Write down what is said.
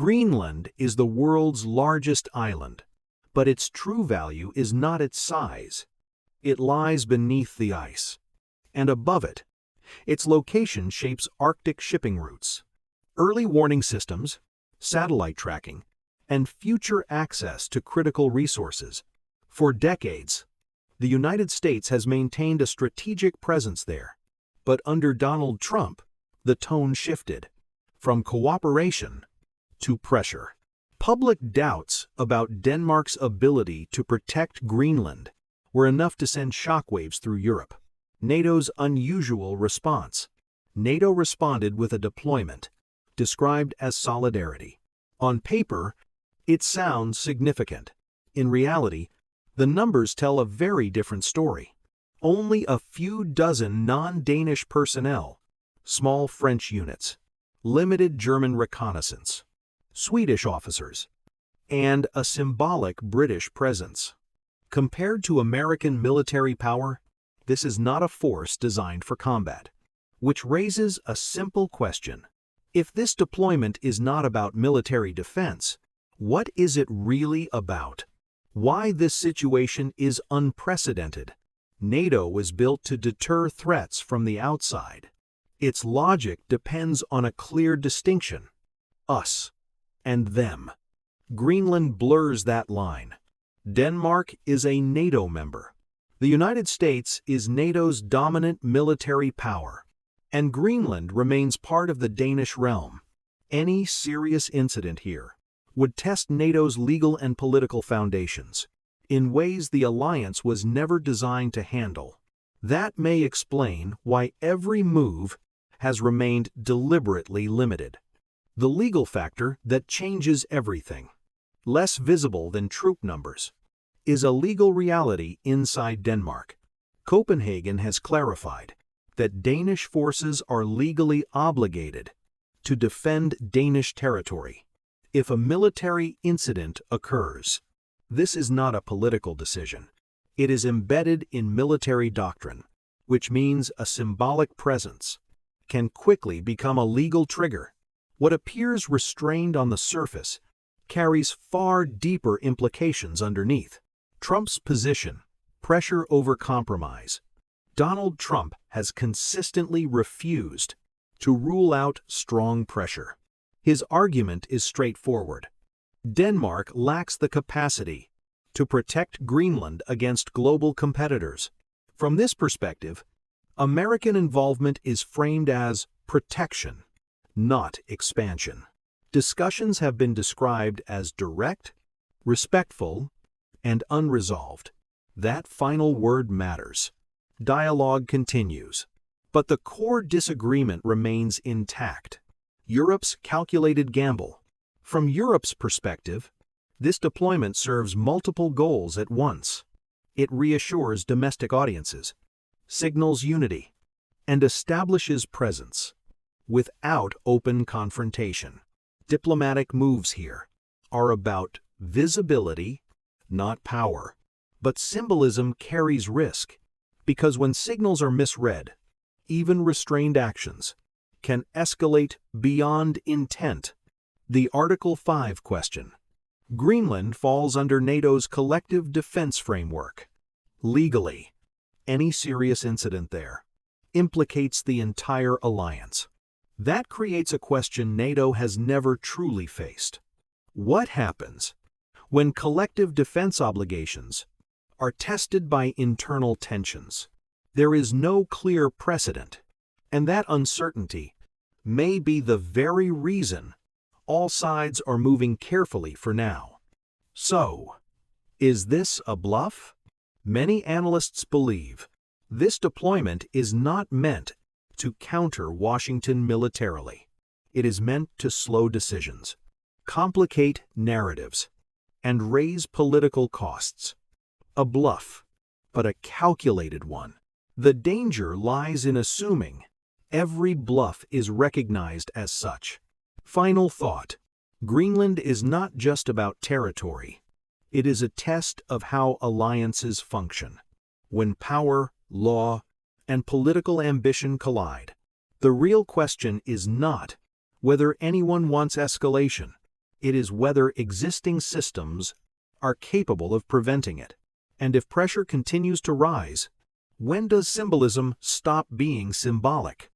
Greenland is the world's largest island, but its true value is not its size. It lies beneath the ice. And above it, its location shapes Arctic shipping routes, early warning systems, satellite tracking, and future access to critical resources. For decades, the United States has maintained a strategic presence there. But under Donald Trump, the tone shifted from cooperation to pressure. Public doubts about Denmark's ability to protect Greenland were enough to send shockwaves through Europe. NATO's unusual response. NATO responded with a deployment, described as solidarity. On paper, it sounds significant. In reality, the numbers tell a very different story. Only a few dozen non-Danish personnel, small French units, limited German reconnaissance, Swedish officers, and a symbolic British presence. Compared to American military power, this is not a force designed for combat. Which raises a simple question. If this deployment is not about military defense, what is it really about? Why this situation is unprecedented? NATO was built to deter threats from the outside. Its logic depends on a clear distinction: us and them. Greenland blurs that line. Denmark is a NATO member. The United States is NATO's dominant military power, and Greenland remains part of the Danish realm. Any serious incident here would test NATO's legal and political foundations in ways the alliance was never designed to handle. That may explain why every move has remained deliberately limited. The legal factor that changes everything, less visible than troop numbers, is a legal reality inside Denmark. Copenhagen has clarified that Danish forces are legally obligated to defend Danish territory if a military incident occurs. This is not a political decision. It is embedded in military doctrine, which means a symbolic presence can quickly become a legal trigger. What appears restrained on the surface carries far deeper implications underneath. Trump's position: pressure over compromise. Donald Trump has consistently refused to rule out strong pressure. His argument is straightforward. Denmark lacks the capacity to protect Greenland against global competitors. From this perspective, American involvement is framed as protection, not expansion. Discussions have been described as direct, respectful, and unresolved. That final word matters. Dialogue continues, but the core disagreement remains intact: Europe's calculated gamble. From Europe's perspective, this deployment serves multiple goals at once. It reassures domestic audiences, signals unity, and establishes presence without open confrontation. Diplomatic moves here are about visibility, not power. But symbolism carries risk, because when signals are misread, even restrained actions can escalate beyond intent. The Article 5 question. Greenland falls under NATO's collective defense framework. Legally, any serious incident there implicates the entire alliance. That creates a question NATO has never truly faced. What happens when collective defense obligations are tested by internal tensions? There is no clear precedent, and that uncertainty may be the very reason all sides are moving carefully for now. So, is this a bluff? Many analysts believe this deployment is not meant to counter Washington militarily. It is meant to slow decisions, complicate narratives, and raise political costs. A bluff, but a calculated one. The danger lies in assuming every bluff is recognized as such. Final thought. Greenland is not just about territory. It is a test of how alliances function. When power, law, and political ambition collide, the real question is not whether anyone wants escalation, It is whether existing systems are capable of preventing it. And if pressure continues to rise, when does symbolism stop being symbolic?